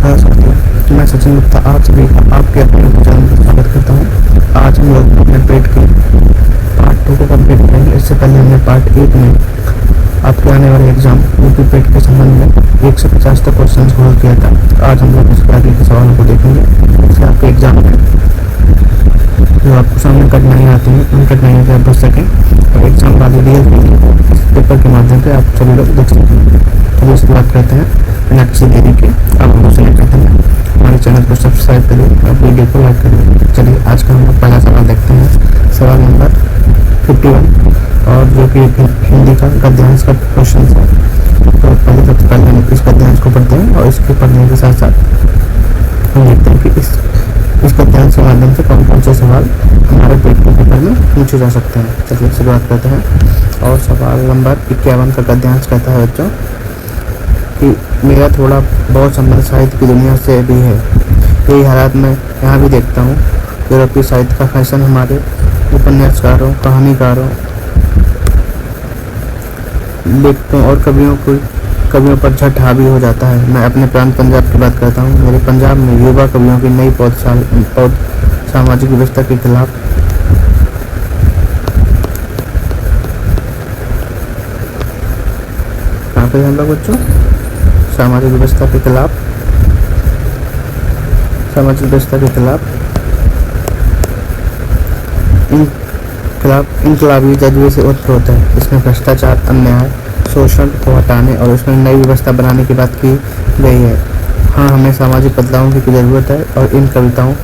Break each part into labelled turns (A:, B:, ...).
A: नमस्कार साथियों, मैं सचिन गुप्ता आप सभी का आपके अपने चैनल पर स्वागत करता हूँ। आज हम लोग अपने पेट के पार्ट 2 को कंप्लीट करेंगे। इससे पहले हमने पार्ट 1 में आपके आने वाले एग्जाम यूपी पेट के संबंध में 1 से 50 तक क्वेश्चन सॉल्व किया था। आज हम लोग उसके आगे के सवालों को देखेंगे। इससे आपके एग्जाम में जो आपको सामने कठिनाइयाँ आती हैं उन कठिनाइयों से आप बच सकें और एग्जाम वाले रियल पेपर के माध्यम से आप सभी लोग देख सकें। चलिए शुरुआत करते हैं बिना किसी देरी के। आप हम लोग सेलेक्ट करते हैं, हमारे चैनल को सब्सक्राइब करिए और वीडियो को लाइक करिए। चलिए आज का हम लोग पहला सवाल देखते हैं, सवाल नंबर 51 और जो कि हिंदी का गद्यांश का क्वेश्चन है। तो सबसे पहले हम इस गद्यांश को पढ़ते हैं और इसके पढ़ने के साथ साथ हम देखते हैं कि इस गद्यांश के माध्यम से कौन कौन से सवाल हमारे पेट के पेपर में पूछे जा सकते हैं। चलिए शुरुआत करते हैं। और सवाल नंबर 51 का गद्यांश कहता है बच्चों कि मेरा थोड़ा बहुत संबंध साहित्य की दुनिया से भी है। यही हालात मैं यहाँ भी देखता हूँ। यूरोपीय साहित्य का फैशन हमारे उपन्यासकारों, कहानीकारों, लेखकों और कवियों पर झट हावी हो जाता है। मैं अपने प्रांत पंजाब की बात करता हूँ। मेरे पंजाब में युवा कवियों की नई पौध सामाजिक व्यवस्था के खिलाफ कहाँ पे हम लोग बच्चों सामाजिक व्यवस्था के खिलाफ इनकलाबी जज्बे से उत्पन्न होता है। इसमें भ्रष्टाचार, अन्याय, शोषण को हटाने और उसमें नई व्यवस्था बनाने की बात की गई है। हाँ, हमें सामाजिक बदलावों की ज़रूरत है और इन कविताओं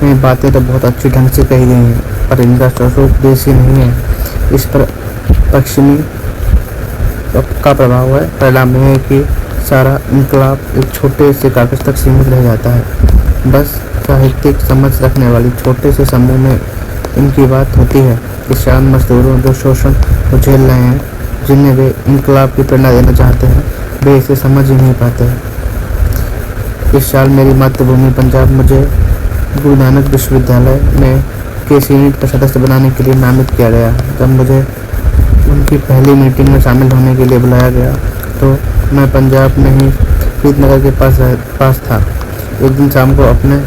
A: में बातें तो बहुत अच्छी ढंग से कही गई हैं, पर इनका स्वरूप देसी नहीं है। इस पर पश्चिमी का प्रभाव है। परिणाम यह है कि सारा इनकलाब एक छोटे से कागज तक सीमित रह जाता है। बस साहित्यिक समझ रखने वाली छोटे से समूह में इनकी बात होती है। किसान मजदूरों जो शोषण को झेल रहे हैं, जिन्हें वे इनकलाब की प्रेरणा देना चाहते हैं, वे इसे समझ ही नहीं पाते। इस साल मेरी मातृभूमि पंजाब मुझे गुरु नानक विश्वविद्यालय में के सीनेट का सदस्य बनाने के लिए नामित किया गया। जब मुझे उनकी पहली मीटिंग में शामिल होने के लिए बुलाया गया तो मैं पंजाब में ही फरीदनगर के पास था। एक दिन शाम को अपने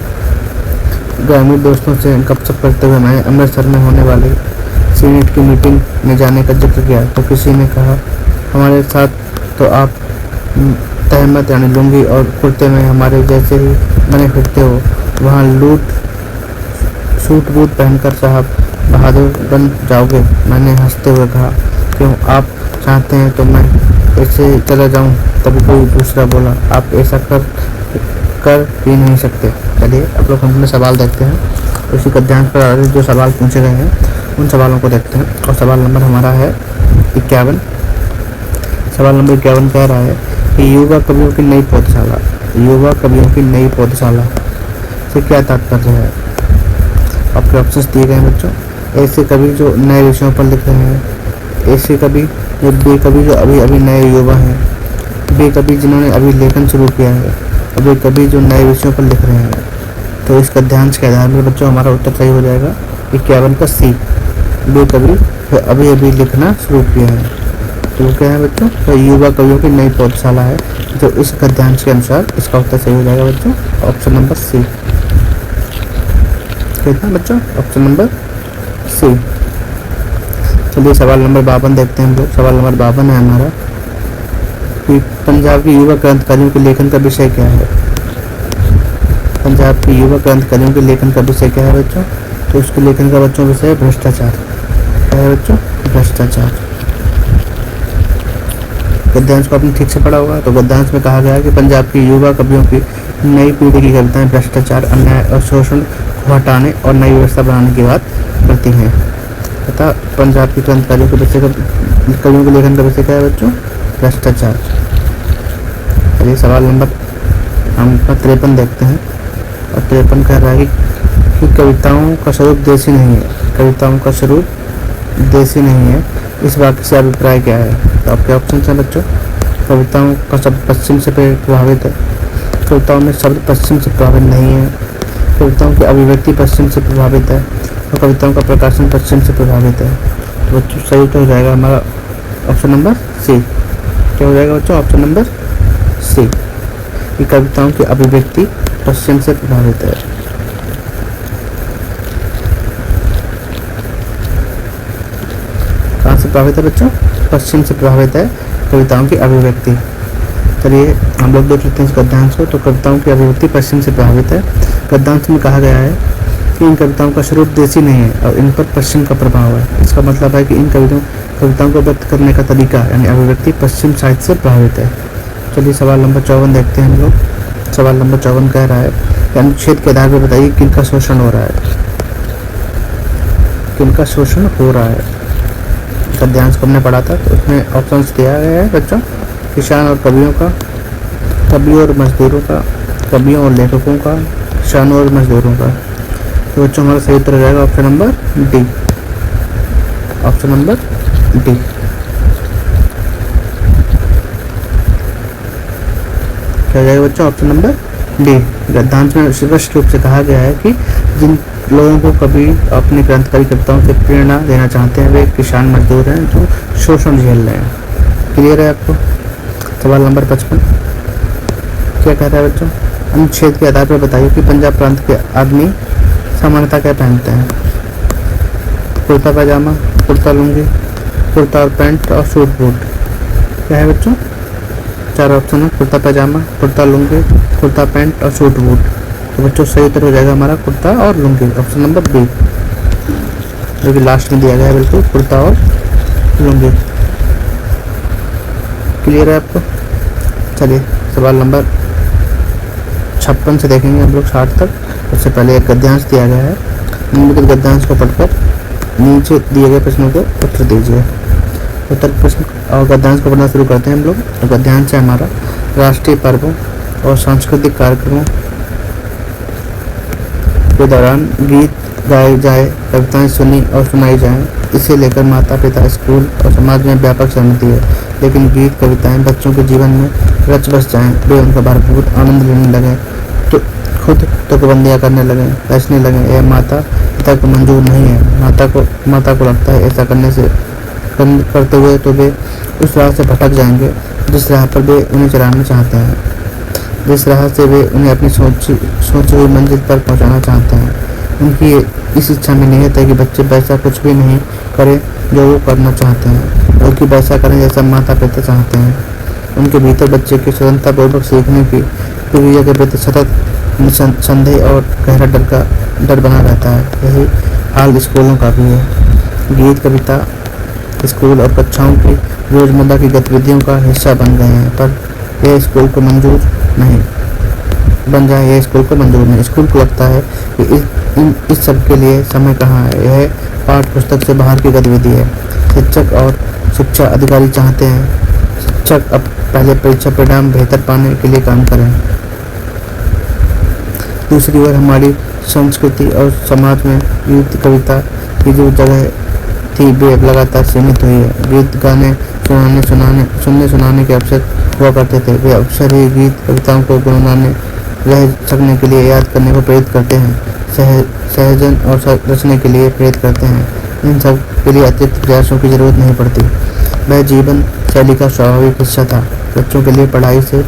A: ग्रामीण दोस्तों से गपशप करते हुए मैं अमृतसर में होने वाली सीनेट की मीटिंग में जाने का जिक्र किया तो किसी ने कहा, हमारे साथ तो आप तहमत यानी लुंगी और कुर्ते में हमारे जैसे ही बने फिरते हो, वहाँ सूट बूट पहनकर साहब बहादुर बन जाओगे। मैंने हंसते हुए कहा, क्यों, आप चाहते हैं तो मैं ऐसे चला जाऊं। तब कोई दूसरा बोला, आप ऐसा कर ही नहीं सकते। चलिए अब लोग हम अपने सवाल देखते हैं। उसी गद्यांश पर आधारित जो सवाल पूछे गए हैं उन सवालों को देखते हैं। और सवाल नंबर हमारा है 51। सवाल नंबर 51 कह रहा है कि युवा कवियों की नई पौधशाला से क्या तात्पर्य है। आपके ऑप्शंस दिए गए हैं बच्चों। ऐसे कवि जो नए विषयों पर लिख रहे हैं, ऐसे कवि जो अभी नए युवा हैं, वे कवि जिन्होंने अभी लेखन शुरू किया है, और वे कवि जो नए विषयों पर लिख रहे हैं। तो इस गद्यांश के आधार पर बच्चों हमारा उत्तर सही हो जाएगा 51 का सी। वे कवि अभी लिखना शुरू किया है। तो क्या है बच्चों, तो युवा कवियों की नई पौधशाला है जो इस गद्यांश के अनुसार इसका उत्तर सही हो जाएगा बच्चों, ऑप्शन नंबर सी। कितना बच्चों, ऑप्शन नंबर सी। चलिए सवाल नंबर 52 देखते हैं हम लोग। सवाल नंबर 52 है हमारा कि पंजाब के युवा क्रांतिकारियों के लेखन का विषय क्या है। पंजाब के युवा क्रांतिकारियों के लेखन का विषय क्या है बच्चों, तो उसके लेखन का बच्चों विषय है भ्रष्टाचार। क्या है बच्चों, भ्रष्टाचार। गद्यांश को आपने ठीक से पढ़ा होगा। तो गद्यांश में कहा गया है कि पंजाब के युवा कवियों की नई पीढ़ी की कविताएं भ्रष्टाचार, अन्याय और शोषण को हटाने और नई व्यवस्था बनाने की बात करती हैं तथा पंजाब की क्रांतिकारियों के विषय कवियों के लेखन का विषय क्या है बच्चों, भ्रष्टाचार। चलिए सवाल नंबर हम 53 देखते हैं। और 53 कह रहा है कि कविताओं का स्वरूप देसी नहीं है। कविताओं का स्वरूप देसी नहीं है, इस वाक्य से अभिप्राय क्या है। तो आपके ऑप्शन हैं बच्चों। कविताओं का शब्द पश्चिम से प्रभावित है। कविताओं में शब्द पश्चिम से प्रभावित नहीं है। कविताओं की अभिव्यक्ति पश्चिम से प्रभावित है और कविताओं का प्रकाशन पश्चिम से प्रभावित है। तो बच्चों सही तो हो जाएगा हमारा ऑप्शन नंबर सी। क्या हो जाएगा बच्चों, ऑप्शन नंबर सी। कि कविताओं की अभिव्यक्ति पश्चिम से प्रभावित है। कहाँ से प्रभावित है बच्चों? पश्चिम से प्रभावित है कविताओं की अभिव्यक्ति। चलिए हम लोग देख लेते हैं इस गद्यांश को। तो कविताओं की अभिव्यक्ति पश्चिम से प्रभावित है। गद्यांश में कहा गया है कि इन कविताओं का स्वरूप देसी नहीं है और इन पर पश्चिम का प्रभाव है। इसका मतलब है कि इन कविताओं को व्यक्त करने का तरीका यानी अभिव्यक्ति पश्चिम साहित्य से प्रभावित है। चलिए सवाल नंबर 54 देखते हैं हम लोग। सवाल नंबर 54 कह रहा है कि अनुच्छेद के आधार पर बताइए किनका शोषण हो रहा है। किनका शोषण हो रहा है? गद्यांश को हमने पढ़ा था तो उसमें ऑप्शन दिया गया है बच्चों, किसान और कवियों का, कवियों और मजदूरों का, कवियों और लेखकों का, किसानों और मजदूरों का। तो बच्चों हमारा सही उत्तर हो जाएगा option number D. Option number D. क्या हो जाएगा बच्चों? Option number D. गद्यांश में स्पष्ट रूप से कहा गया है कि जिन लोगों को कवि अपनी क्रांतिकारी कविताओं से प्रेरणा देना चाहते हैं वे किसान मजदूर हैं जो शोषण झेल रहे हैं। क्लियर है आपको? सवाल नंबर 55 क्या कह रहा है बच्चों? अनुच्छेद के आधार पर बताइए कि पंजाब प्रांत के आदमी सामान्यतः क्या पहनते हैं। कुर्ता पैजामा, कुर्ता लुंगी, कुर्ता और पैंट और सूट बूट। क्या है बच्चों? 4 ऑप्शन है, कुर्ता पैजामा, कुर्ता लुंगी, कुर्ता पैंट और सूट बूट। तो बच्चों सही उत्तर हो जाएगा हमारा कुर्ता और लुंगी, ऑप्शन नंबर बी, जो कि लास्ट में दिया गया है बिल्कुल, कुर्ता और लुंगी। क्लियर है आपको? चलिए सवाल नंबर 56 से देखेंगे हम लोग 60 तक। उससे पहले एक गद्यांश दिया गया है, निम्नलिखित गद्यांश को पढ़कर नीचे दिए गए प्रश्नों को उत्तर दीजिए। उत्तर प्रश्न और गद्यांश को पढ़ना शुरू करते हैं हम लोग। तो गद्यांश है हमारा राष्ट्रीय पर्वों और सांस्कृतिक कार्यक्रमों के दौरान गीत गाए जाए, कविताएं सुनी और सुनाई जाएं। इसे लेकर माता पिता, स्कूल और समाज में व्यापक सहमति है। लेकिन गीत कविताएं बच्चों के जीवन में रच बस जाएं, वे उनका भरपूर आनंद लेने लगें, तो खुद तुकबंदियाँ करने लगें, बचने लगें, यह माता पिता को मंजूर नहीं है। माता को लगता है ऐसा करते हुए तो वे उस राह से भटक जाएंगे जिस राह पर वे उन्हें चलाना चाहते हैं, जिस राह से वे उन्हें अपनी सोची हुई मंजिल पर पहुंचाना चाहते हैं। उनकी इस इच्छा में निहित है कि बच्चे वैसा कुछ भी नहीं करें जो वो करना चाहते हैं, बल्कि वैसा करें जैसा माता पिता चाहते हैं। उनके भीतर बच्चे की स्वतंत्रतापूर्वक सीखने की प्रक्रिया के प्रति सतत संदेह और गहरा डर बना रहता है। यही हाल स्कूलों का भी है। गीत कविता स्कूल और कक्षाओं की रोजमर्रा की गतिविधियों का हिस्सा बन गए हैं, पर यह स्कूल को मंजूर नहीं बन जाए। यह स्कूल को मंजूर नहीं। स्कूल को लगता है कि इस सब के लिए समय कहाँ है। यह पाठ्य पुस्तक से बाहर की गतिविधि है। शिक्षक और शिक्षा अधिकारी चाहते हैं शिक्षक अब पहले परीक्षा परिणाम बेहतर पाने के लिए काम करें। दूसरी ओर हमारी संस्कृति और समाज में गीत कविता की जो जगह थी वे लगातार सीमित हुई है। गीत गाने सुनाने के अवसर हुआ करते थे। वे अवसर ही गीत कविताओं को गुनगुनाने रह सकने के लिए याद करने को प्रेरित करते हैं, सहजन और रचने के लिए प्रेरित करते हैं। इन सब के लिए अतिरिक्त प्रयासों की जरूरत नहीं पड़ती। वह जीवन शैली का स्वाभाविक हिस्सा था। बच्चों के लिए पढ़ाई से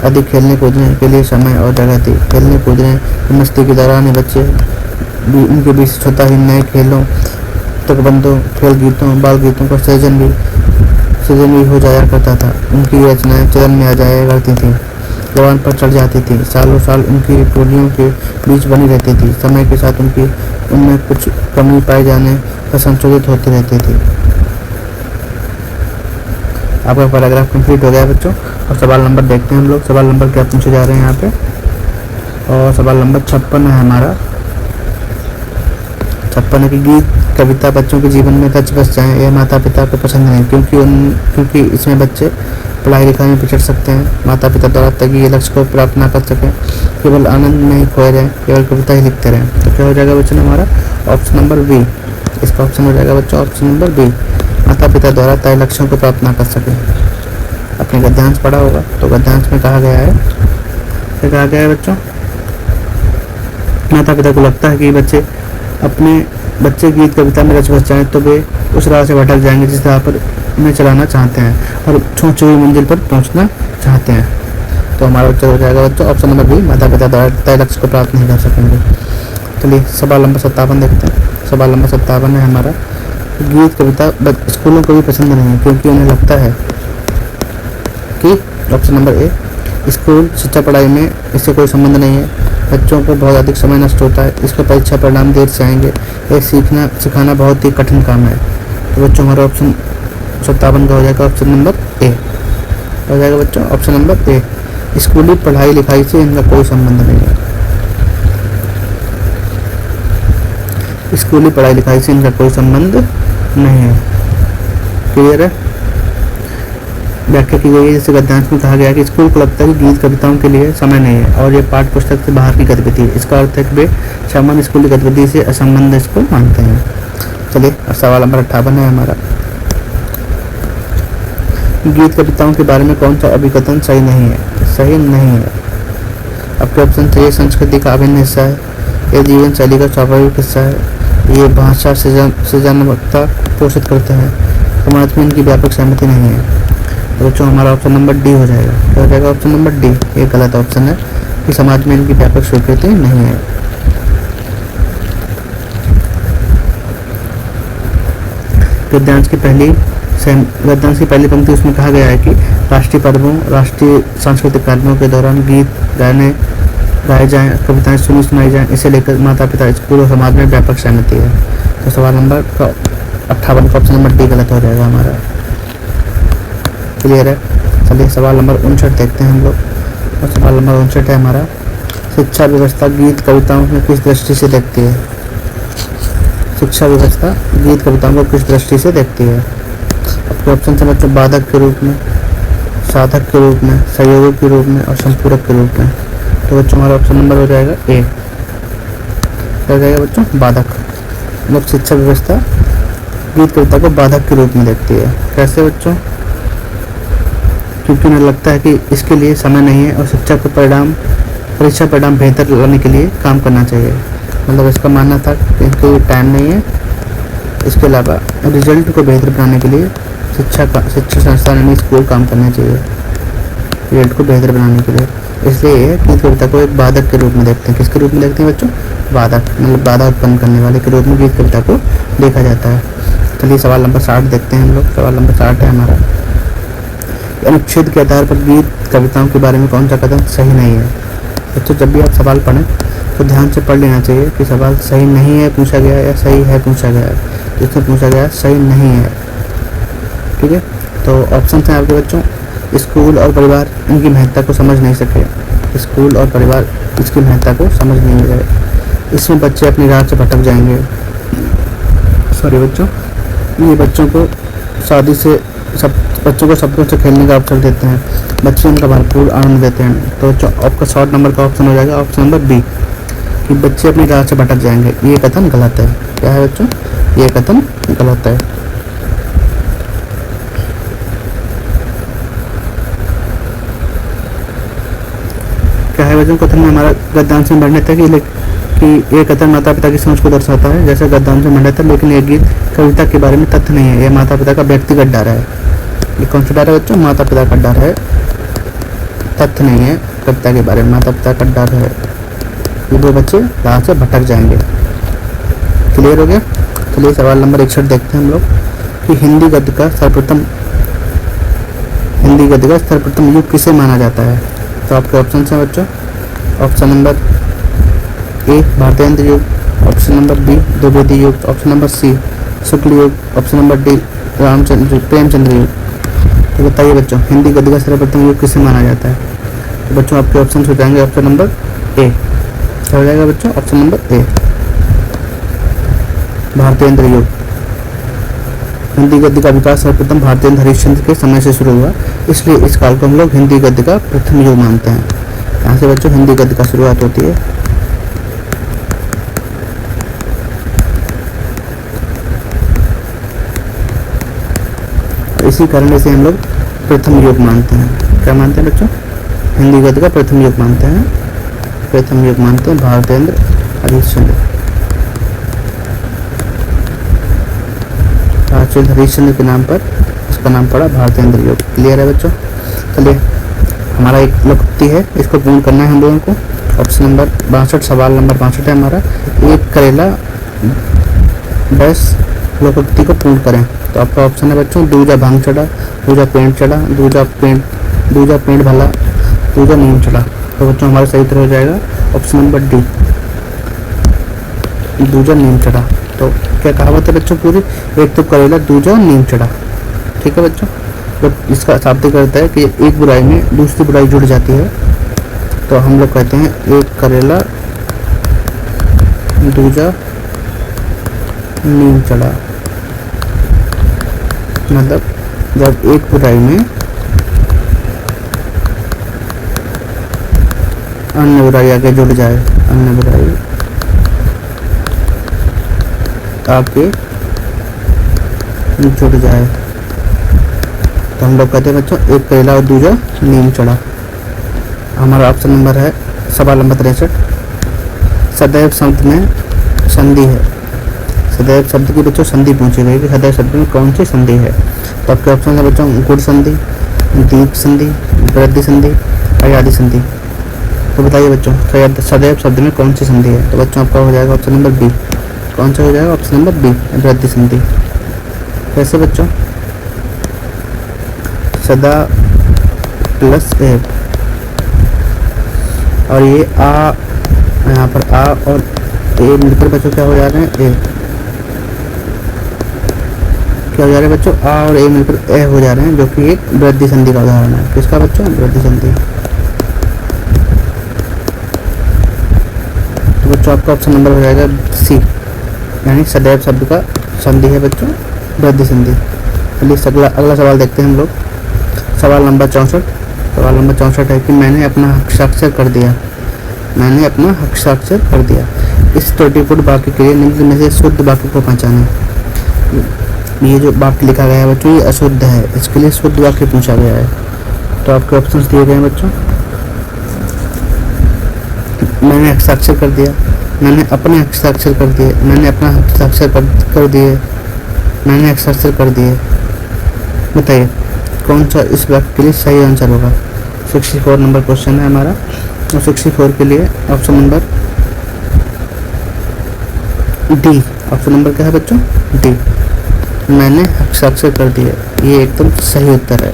A: अधिक खेलने कूदने के लिए समय और जगह थी। खेलने कूदने मस्ती के दौरान बच्चे उनके बीच स्वतः ही नए खेलों, तुकबंदों, खेल गीतों, बाल गीतों का सृजन भी हो जाया करता था। उनकी रचनाएं चलन में आ जाया करती थी, जवान पर चढ़ जाती थी, सालों साल उनकी टोलियों के बीच बनी रहती थी। समय के साथ उनमें कुछ कमी पाए जाने पर संशोधित होती रहती थी। आपका पैराग्राफ कंप्लीट हो गया बच्चों। और सवाल नंबर देखते हैं हम लोग। सवाल नंबर क्या पूछे जा रहे हैं यहाँ पे, और सवाल नंबर 56 है हमारा। 56 है कि गीत कविता बच्चों के जीवन में रच बस जाएं, यह माता पिता को पसंद नहीं, क्योंकि इसमें बच्चे पढ़ाई लिखाई में पिछड़ सकते हैं। माता पिता द्वारा तय ये लक्ष्य को प्राप्त ना कर सकें, केवल आनंद में ही खोए जाएं, केवल कविता ही लिखते रहें। तो क्या हो जाएगा बच्चों हमारा ऑप्शन नंबर बी। इसका ऑप्शन हो जाएगा बच्चों ऑप्शन नंबर बी। माता पिता द्वारा तय लक्ष्यों को प्राप्त ना कर सकें। अपने गद्यांश पढ़ा होगा, तो गद्यांश में कहा गया है, क्या कहा गया है बच्चों, माता पिता को लगता है कि बच्चे गीत कविता में रच बस जाएं तो वे उस राह से भटक जाएंगे जिस राह पर उन्हें चलाना चाहते हैं और सोची हुई मंजिल पर पहुंचना चाहते हैं। तो हमारा उत्तर हो जाएगा बच्चों ऑप्शन नंबर बी, माता पिता द्वारा तय लक्ष्य को प्राप्त नहीं कर सकेंगे। चलिए सवाल नंबर 57 देखते हैं। सवाल नंबर 57 है हमारा, गीत कविता स्कूलों को भी पसंद नहीं है क्योंकि उन्हें लगता है कि ऑप्शन नंबर ए, स्कूल शिक्षा पढ़ाई में इससे कोई संबंध नहीं है, बच्चों को बहुत अधिक समय नष्ट होता है, इसके परीक्षा परिणाम देर से आएंगे, ये सिखाना बहुत ही कठिन काम है। तो बच्चों हमारा ऑप्शन 57 का हो जाएगा ऑप्शन नंबर ए, हो जाएगा बच्चों ऑप्शन नंबर ए, स्कूली पढ़ाई लिखाई से इनका कोई संबंध नहीं है। स्कूली पढ़ाई लिखाई से इनका कोई संबंध नहीं है। क्लियर है? व्याख्या की गई है, जैसे गद्यांश में कहा गया है कि स्कूल को लगता है कि गीत कविताओं के लिए समय नहीं है और ये पाठ्य पुस्तक से बाहर की गतिविधि है। इसका अर्थ है कि वे सामान्य स्कूली गतिविधि से असंबद्ध इसको मानते हैं। चलिए सवाल नंबर 58 है हमारा, गीत कविताओं के बारे में कौन सा अभिकथन सही नहीं है? सही नहीं है। आपके ऑप्शन थे, ये संस्कृति का अभिन्न हिस्सा है, ये जीवन शैली का स्वाभाविक हिस्सा है, ये भाषा सृजनात्मकता पोषित करते हैं, समाज में इनकी व्यापक सहमति नहीं है। तो बच्चों हमारा ऑप्शन नंबर डी हो जाएगा। क्या हो जाएगा? ऑप्शन नंबर डी, ये गलत ऑप्शन है कि समाज में इनकी व्यापक स्वीकृति नहीं है। गद्यांश की पहली पंक्ति उसमें कहा गया है कि राष्ट्रीय पर्वों, राष्ट्रीय सांस्कृतिक कार्यक्रमों के दौरान गीत गाए जाएं, कविताएं सुनाई जाएं, इसे लेकर माता पिता, स्कूल और समाज में व्यापक सहमति है। तो सवाल नंबर 58 का ऑप्शन नंबर डी गलत हो जाएगा हमारा। क्लियर है? चलिए सवाल नंबर 59 देखते हैं हम लोग। और सवाल नंबर 59 है हमारा, शिक्षा व्यवस्था गीत कविताओं को किस दृष्टि से देखती है? शिक्षा व्यवस्था गीत कविताओं को किस दृष्टि से देखती है? आपके ऑप्शन से बच्चों बाधक के रूप में, साधक के रूप में, सहयोगी के रूप में और संपूरक के रूप में। तो बच्चों हमारा ऑप्शन नंबर हो जाएगा ए, हो जाएगा बच्चों बाधक। मतलब शिक्षा व्यवस्था गीत कविता को बाधक के रूप में देखती है। कैसे बच्चों? क्योंकि उन्हें लगता है कि इसके लिए समय नहीं है और शिक्षा को परीक्षा परिणाम बेहतर लाने के लिए काम करना चाहिए। मतलब इसका मानना था कि इनके लिए टाइम नहीं है, इसके अलावा रिजल्ट को बेहतर बनाने के लिए शिक्षा संस्थान यानी स्कूल काम करना चाहिए रिजल्ट को बेहतर बनाने के लिए। इसलिए ये गीत कविता को एक बाधक के रूप में देखते हैं। किसके रूप में देखते हैं बच्चों? बाधक, मतलब बाधा उत्पन्न करने वाले के रूप में गीत कविता को देखा जाता है। चलिए सवाल नंबर 60 देखते हैं हम लोग। सवाल नंबर 60 है हमारा, अनुच्छेद के आधार पर गीत कविताओं के बारे में कौन सा कदम सही नहीं है? बच्चों जब भी आप सवाल पढ़ें तो ध्यान से पढ़ लेना चाहिए कि सवाल सही नहीं है पूछा गया या सही है पूछा गया है। जिसमें पूछा गया सही नहीं है, ठीक है। तो ऑप्शन हैं आपके बच्चों, स्कूल और परिवार इनकी महत्ता को समझ नहीं सके, स्कूल और परिवार इसकी महत्ता को समझ नहीं गए, इसमें बच्चे अपनी राह से भटक जाएंगे। सॉरी बच्चों, ये बच्चों को बच्चों को शब्दों से खेलने का अवसर देते हैं, बच्चे उनका भरपूर आनंद लेते हैं। तो आपका शॉर्ट नंबर का ऑप्शन हो जाएगा ऑप्शन नंबर बी, कि बच्चे अपनी राह से भटक जाएंगे। ये कथन गलत है। क्या है बच्चों? ये कथन गलत है। क्या है बच्चों? कथन में हमारा गद्यांश में वर्णित है कि ये कथन माता पिता की समझ को दर्शाता है, जैसे गद्यांश में वर्णित है, लेकिन ये गीत कविता के बारे में तथ्य नहीं है। यह माता पिता का व्यक्तिगत डर है। ये कौन सा डर है बच्चों? माता पिता का डर है, तथ्य नहीं है कविता के बारे में। माता पिता का डर है कि वो बच्चे राह से भटक जाएंगे। क्लियर हो गया? चलिए सवाल नंबर 61 देखते हैं हम लोग, कि हिंदी गद्य का सर्वप्रथम युग किसे माना जाता है? तो आपके ऑप्शन हैं बच्चों, ऑप्शन नंबर ए भारतेंद्र युग, ऑप्शन नंबर बी द्विवेदी युग, ऑप्शन नंबर सी शुक्ल युग, ऑप्शन नंबर डी प्रेमचंद्र युग। तो बताइए बच्चों, हिंदी गद्य का सर्वप्रथम युग किसे माना जाता है? तो बच्चों आपके ऑप्शन हो जाएंगे ऑप्शन नंबर ए। क्या हो जाएगा बच्चों? ऑप्शन नंबर ए, भारतेंद्र युग। हिंदी गद्य का विकास सर्वप्रथम भारतेंद्र हरिश्चंद्र के समय से शुरू हुआ, इसलिए इस काल को हम लोग हिंदी गद्य का प्रथम युग मानते हैं। यहाँ से बच्चों हिंदी गद्य का शुरुआत होती है। इसी कारण से हम लोग प्रथम युग मानते हैं। क्या मानते हैं बच्चों? हिंदी गद्य का प्रथम युग मानते हैं, प्रथम युग मानते हैं भारतेंद्र हरिश्चंद्र। हरिश्चंद्र के नाम पर इसका नाम पड़ा भारतेंद्र युग। क्लियर है बच्चों? चलिए हमारा एक लोकोक्ति है, इसको पूर्ण करना है हम लोगों को। ऑप्शन नंबर 62, सवाल नंबर 62 है हमारा, एक करेला 10 लोकोक्ति को पूर्ण करें। तो आपका ऑप्शन है बच्चों, दूजा भांग चढ़ा, दूजा पेड़ चढ़ा, दूजा पेड़ भला, दूजा नीम चढ़ा। तो बच्चों हमारा सही उत्तर हो जाएगा ऑप्शन नंबर डी, दूजा नीम चढ़ा। तो क्या कहावत है बच्चों पूरी, एक तो करेला दूजा नीम चढ़ा। ठीक है बच्चों, तो इसका शाब्दिक अर्थ है कि एक बुराई में दूसरी बुराई जुड़ जाती है, तो हम लोग कहते हैं एक करेला दूजा नीम चढ़ा। मतलब जब एक बुराई में अन्य बुराई आगे जुड़ जाए, अन्य बुराई आगे जुड़ जाए, तो हम लोग कहते हैं बच्चों एक करेला और दूजा नीम चढ़ा। हमारा ऑप्शन नंबर है सवाल नंबर 63, सदैव शब्द में संधि है। सदैव शब्द की बच्चों संधि पूछी गई कि सदैव शब्द में कौन सी संधि है। तो आपके ऑप्शन है बच्चों गुण संधि, दीप संधि, वृद्धि संधि, अयादि संधि। तो बताइए बच्चों सदैव शब्द में कौन सी संधि है। तो बच्चों आपका हो जाएगा ऑप्शन नंबर बी। कौन सा हो जाएगा ऑप्शन नंबर बी, वृद्धि संधि। कैसे बच्चों, सदा प्लस ए, और ये आ, यहाँ पर आ और ए मिलकर बच्चों क्या हो जा रहे हैं, ए क्या हो जा रहे हैं बच्चों, आ और ए मिलकर ए हो जा रहे हैं, जो कि एक वृद्धि संधि का उदाहरण है। किसका बच्चों, वृद्धि संधि। तो बच्चों आपका ऑप्शन नंबर हो जाएगा सी, यानी सदैव शब्द का संधि है बच्चों वृद्धि संधि। चलिए अगला सवाल देखते हैं हम लोग। सवाल नंबर 64, सवाल नंबर 64 है कि मैंने अपना हस्ताक्षर कर दिया, मैंने अपना हस्ताक्षर कर दिया। इस त्रुटिपूर्ण वाक्य के लिए निम्न में से शुद्ध वाक्य को पहचानें। ये जो वाक्य लिखा गया है बच्चों ये अशुद्ध है, इसके लिए शुद्ध वाक्य पूछा गया है। तो आपके ऑप्शंस दिए गए हैं बच्चों, मैंने हस्ताक्षर कर दिया, मैंने अपने हस्ताक्षर कर दिए, मैंने अपना हस्ताक्षर कर दिए, मैंने हस्ताक्षर कर दिए। बताइए कौन सा इस वाक्य के लिए सही आंसर होगा। 64 नंबर क्वेश्चन है हमारा, और 64 के लिए option number D, option number क्या है बच्चों, डी, मैंने हस्ताक्षर कर दिया, ये एकदम सही उत्तर है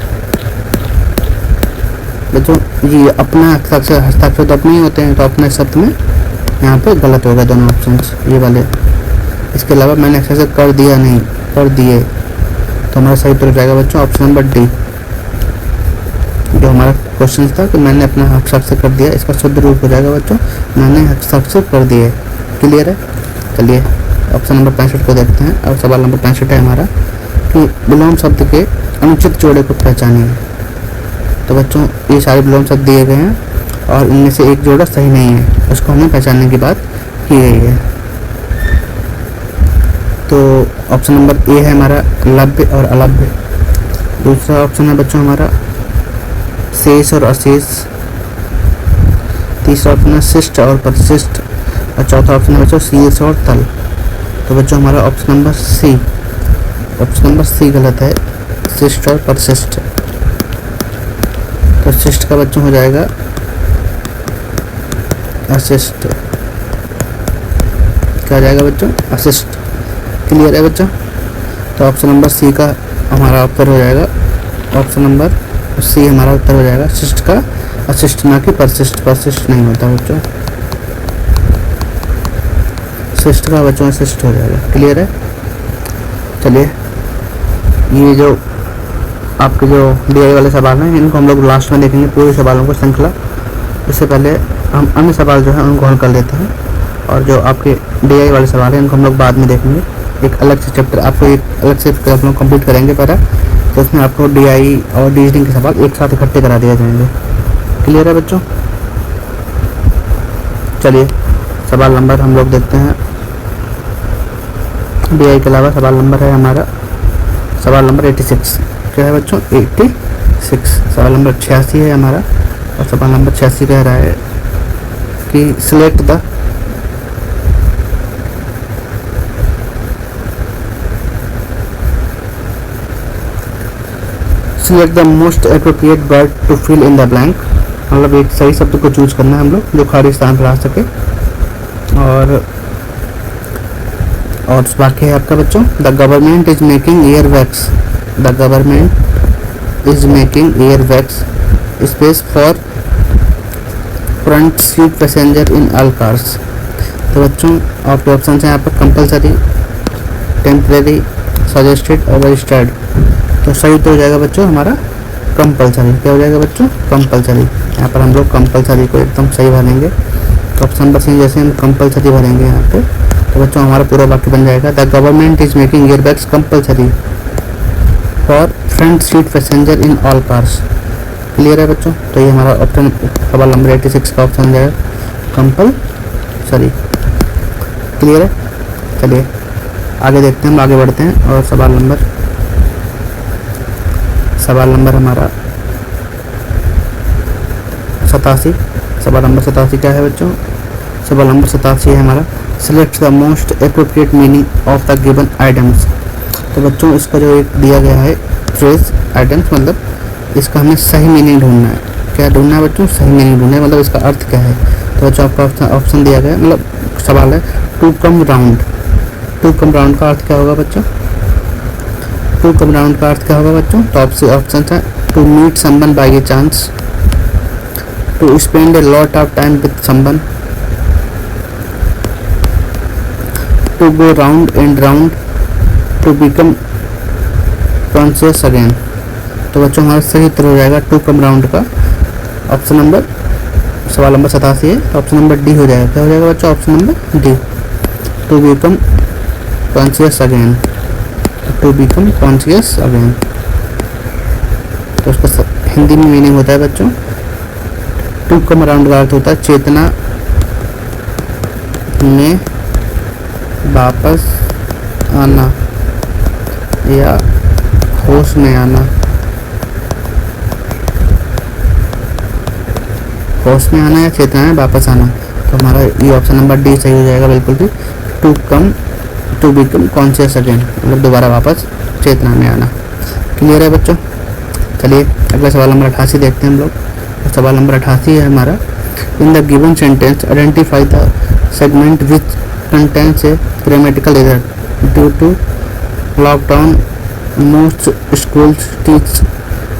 A: बच्चों। ये अपना हस्ताक्षर तो अपने ही होते हैं, तो अपने शब्द में यहाँ पे गलत हो गए दोनों ऑप्शंस ये वाले। इसके अलावा मैंने हस्ताक्षर कर दिया नहीं, कर दिए, तो हमारा सही उत्तर हो जाएगा बच्चों ऑप्शन नंबर डी। जो हमारा क्वेश्चन था कि मैंने अपना हस्ताक्षर कर दिया, इसका शुद्ध रूप हो जाएगा बच्चों मैंने हस्ताक्षर कर दिए। क्लियर है। चलिए ऑप्शन नंबर 65 को देखते हैं, और सवाल नंबर 65 है हमारा कि विलोम शब्द के अनुचित जोड़े को पहचानिए। तो बच्चों ये सारे विलोम शब्द दिए गए हैं और इनमें से एक जोड़ा सही नहीं है, उसको हमें पहचानने की बात की गई है। तो ऑप्शन नंबर ए है हमारा लभ्य और अलभ्य। दूसरा ऑप्शन है बच्चों हमारा शेष और अशेष। तीसरा ऑप्शन है शिष्ट और परिशिष्ट, और चौथा ऑप्शन है बच्चों शीर्ष और तल। तो बच्चों हमारा option number C, option number C गलत है, शिष्ट और परिशिष्ट। तो शिष्ट का बच्चों हो जाएगा अशिष्ट, क्या हो जाएगा बच्चों, अशिष्ट। क्लियर है बच्चों। तो ऑप्शन नंबर सी का हमारा उत्तर हो जाएगा, ऑप्शन नंबर सी हमारा उत्तर हो जाएगा शिष्ट का अशिष्ट, ना कि परिशिष्ट। परिशिष्ट नहीं होता बच्चों, शिष्ट का बच्चों शिष्ट हो जाएगा। क्लियर है। चलिए ये जो आपके जो डीआई वाले सवाल हैं इनको हम लोग लास्ट में देखेंगे, पूरे सवालों को श्रृंखला। इससे पहले हम अन्य सवाल जो है उनको हल कर लेते हैं, और जो आपके डीआई वाले सवाल हैं इनको हम लोग बाद में देखेंगे। एक अलग से चैप्टर आपको एक अलग से हम लोग कंप्लीट करेंगे पहले, तो उसमें आपको डीआई और रीजनिंग के सवाल एक साथ इकट्ठे करा दिए जाएंगे। क्लियर है बच्चों। चलिए सवाल नंबर हम लोग देखते हैं। डीआई के अलावा सवाल नंबर है हमारा सवाल नंबर 86। क्या है बच्चों, 86। सवाल नंबर 86 है हमारा, और सवाल नंबर 86 कह रहा है कि select the most appropriate word to fill in the blank। मतलब एक सही शब्द को चूज करना है हम लोग जो खाली स्थान पर आ सके। और वाक्य है आपका बच्चों, the government is making air wax, the government is making air wax space for front seat passenger in all cars. तो बच्चों आपके ऑप्शन है यहाँ पर कंपलसरी, टेम्परेरी, सजेस्टेड और रजिस्टर्ड। तो सही तो हो जाएगा बच्चों हमारा कंपलसरी। क्या हो जाएगा बच्चों? कंपलसरी। यहाँ पर हम लोग कंपलसरी को एकदम सही भरेंगे। तो ऑप्शन नंबर सी जैसे हम कंपलसरी भरेंगे यहाँ पे, तो बच्चों हमारा पूरा वाक्य बन जाएगा, the government is making airbags compulsory for front seat passenger in all cars. Clear है बच्चों? तो ये हमारा ऑप्शन सवाल नंबर 86 का ऑप्शन हो जाएगा कंपलसरी। क्लियर है? चलिए आगे देखते हैं, हम आगे बढ़ते हैं और सवाल नंबर हमारा 87। सवाल नंबर 87 क्या है बच्चों? सवाल नंबर 87 है हमारा, select the most appropriate meaning of the given items. तो बच्चों इसका जो एक दिया गया है फ्रेज आइटम्स, मतलब इसका हमें सही मीनिंग ढूंढना है। क्या ढूंढना है बच्चों? सही मीनिंग ढूंढना है, मतलब इसका अर्थ क्या है। तो बच्चों आपका ऑप्शन दिया गया, मतलब सवाल है to come round. To come round का अर्थ क्या होगा बच्चों? टू कम राउंड का अर्थ क्या होगा बच्चों? तो आपसे ऑप्शन है to meet someone by a chance, to spend a lot of time with someone, to go round and round, to become conscious again. तो बच्चों हमारा सही उत्तर हो जाएगा टू कम राउंड का ऑप्शन नंबर, सवाल नंबर 87 है, तो ऑप्शन नंबर डी हो जाएगा। क्या हो जाएगा बच्चों? Option number D, to become conscious again, to become conscious again. तो उसका हिंदी में मीनिंग होता है बच्चों, टू कम राउंड का अर्थ होता है चेतना में वापस आना या होश में आना। होश में आना या चेतना में वापस आना। तो हमारा ये ऑप्शन नंबर डी सही हो जाएगा बिल्कुल भी, टू बिकम कॉन्शियस अगेन, मतलब दोबारा वापस चेतना में आना। क्लियर है बच्चों? चलिए अगला सवाल नंबर 88 देखते हैं हम लोग। सवाल नंबर 88 है हमारा, in the given sentence identify the segment which contains a grammatical error due to lockdown, most schools teach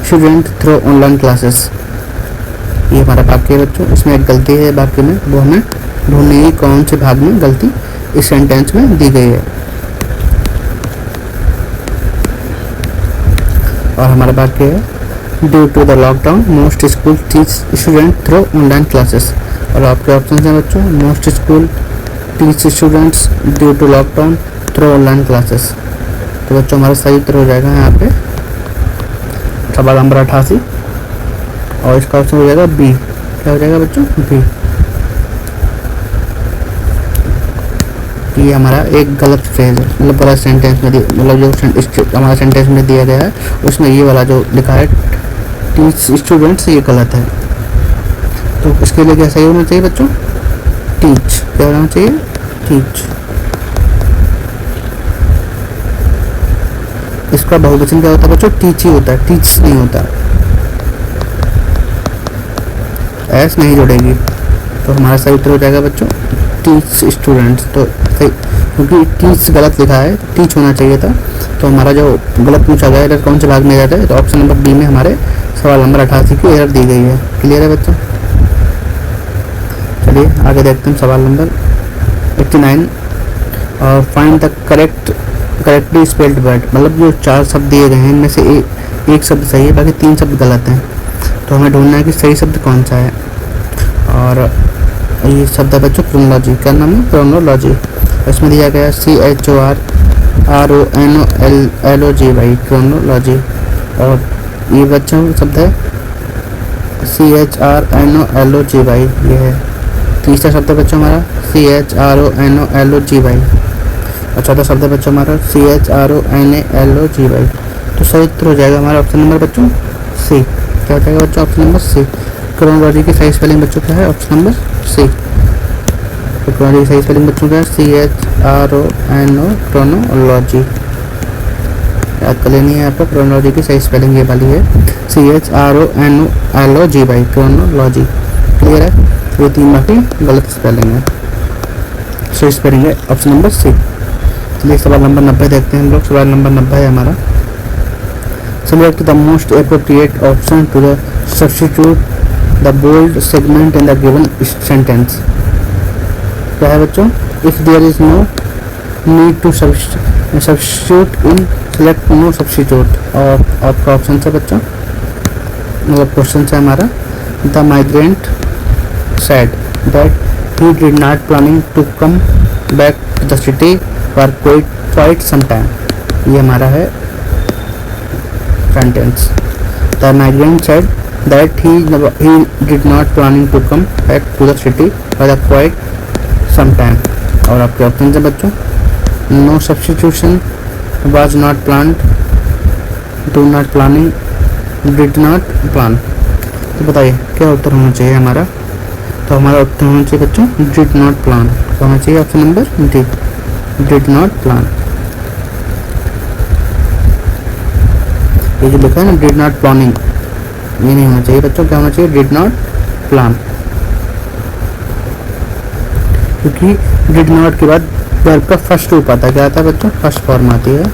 A: student through online classes. ये हमारा वाक्य है बच्चों, इसमें एक गलती है वाक्य में, वो हमें ढूंढने की कौन से भाग में गलती इस सेंटेंस में दी गई है। और हमारा वाक्य है due to the lockdown most school teach student through online classes. और आपके ऑप्शन हैं बच्चों, most school teach students due to lockdown through online classes. तो बच्चों हमारा सही उत्तर हो जाएगा यहाँ पे सवाल नंबर 88 और इसका ऑप्शन हो जाएगा बी। क्या हो जाएगा बच्चों? बी। ये हमारा एक गलत फ्रेज है, मतलब पूरा सेंटेंस में मतलब जो हमारा सेंटेंस में दिया गया है उसमें ये वाला जो लिखा है टीच स्टूडेंट्स, ये गलत है। तो इसके लिए क्या सही होना चाहिए बच्चों? टीच। क्या होना चाहिए? टीच। इसका बहुवचन क्या होता है बच्चों? टीच ही होता है, टीच नहीं होता, एस नहीं जुड़ेगी। तो हमारा सही उत्तर हो जाएगा बच्चों टीच स्टूडेंट्स। तो सही, क्योंकि टीच गलत लिखा है, टीच होना चाहिए था। तो हमारा जो गलत पूछा गया एरर कौन से भाग में जाता है, तो ऑप्शन नंबर बी में हमारे सवाल नंबर 88 की एरर दी गई है। क्लियर है बच्चों? चलिए आगे देखते हैं सवाल नंबर 89 और find the correctly spelled word. मतलब जो 4 शब्द दिए गए हैं इनमें से एक शब्द सही है, बाकी 3 शब्द गलत हैं। तो हमें ढूंढना है कि सही शब्द कौन सा है। और ये शब्द है बच्चों क्रोनोलॉजी। क्या नाम है? क्रोनोलॉजी। इसमें दिया गया CHORNOLOGY, क्रोनोलॉजी। और ये बच्चों शब्द है CHRNOLOGY, ये है। तीसरा शब्द है बच्चों हमारा CHRONOLOGY। और चौथा शब्द है बच्चों हमारा CHRONALOGY। तो सही उत्तर हो जाएगा हमारा ऑप्शन नंबर बच्चों सी। क्या हो जाएगा बच्चों? ऑप्शन नंबर सी। क्रोनोलॉजी की सही स्पेलिंग बच्चों क्या है? Option number C. तो क्रोनोलॉजी की सही स्पेलिंग बच्चों क्या है? CHRONO, chronology. याद कर लेनी है। यहाँ पर क्रोनोलॉजी की सही स्पेलिंग ये वाली है, CHRONOLOGY, क्रोनोलॉजी। क्लियर है? ये 3 बाकी गलत स्पेलिंग है, सही स्पेलिंग है ऑप्शन नंबर सी। चलिए सवाल नंबर 90 देखते हैं हम लोग। सवाल नंबर 90 है हमारा, select the most appropriate option to the substitute the bold segment in the given sentence। क्या है बच्चों? if there is no need to substitute in select no substitute। और आपका ऑप्शन है बच्चों, मतलब क्वेश्चन है हमारा, the migrant said that he did not planning to come back to the city for quite some time। ये हमारा है sentence। The migrant said that he did not planning to come back to the city for quite some time। और आपके option है बच्चों, no substitution, was not planned, do not planning, did not plan। तो बताइए क्या उत्तर होना चाहिए हमारा? तो हमारा उत्तर होना चाहिए बच्चों did not plan। तो होना चाहिए option number D, did not plan। ये जो लिखा है ना डिड नॉट प्लानिंग, ये नहीं होना चाहिए बच्चों। क्या होना चाहिए? Did not plan. क्योंकि डिड नॉट के बाद वर्ब का फर्स्ट रूप आता है, क्या आता है बच्चों? फर्स्ट फॉर्म आती है,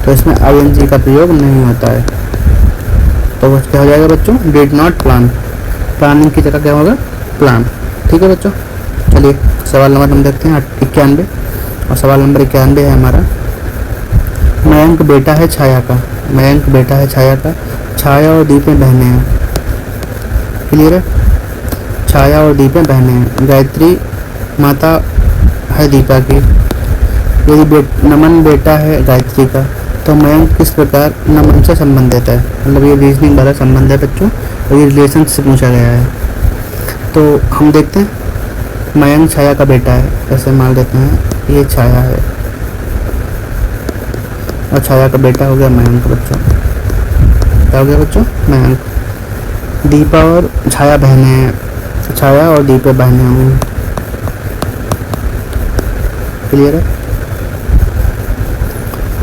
A: तो इसमें ING का प्रयोग नहीं होता है। तो बस क्या हो जाएगा बच्चों? Did not plan. प्लानिंग की जगह क्या होगा? प्लान। ठीक है बच्चों। चलिए सवाल नंबर हम देखते हैं 91। और सवाल नंबर 91 है हमारा, मयंक बेटा है छाया का। मयंक बेटा है छाया का, छाया और दीपें बहने हैं। क्लियर है? छाया और दीपें बहने हैं। गायत्री माता है दीपा की। यदि नमन बेटा है गायत्री का, तो मयंक किस प्रकार नमन से संबंधित है? मतलब ये रीजनिंग वाला संबंध है बच्चों, और ये रिलेशन से पूछा गया है। तो हम देखते हैं, मयंक छाया का बेटा है, ऐसे मान लेते हैं ये छाया है और छाया का बेटा हो गया मयंक बच्चों। क्या हो गया बच्चों? मयंक। दीपा और छाया बहने हैं, छाया और दीपे बहने होंगी। क्लियर है?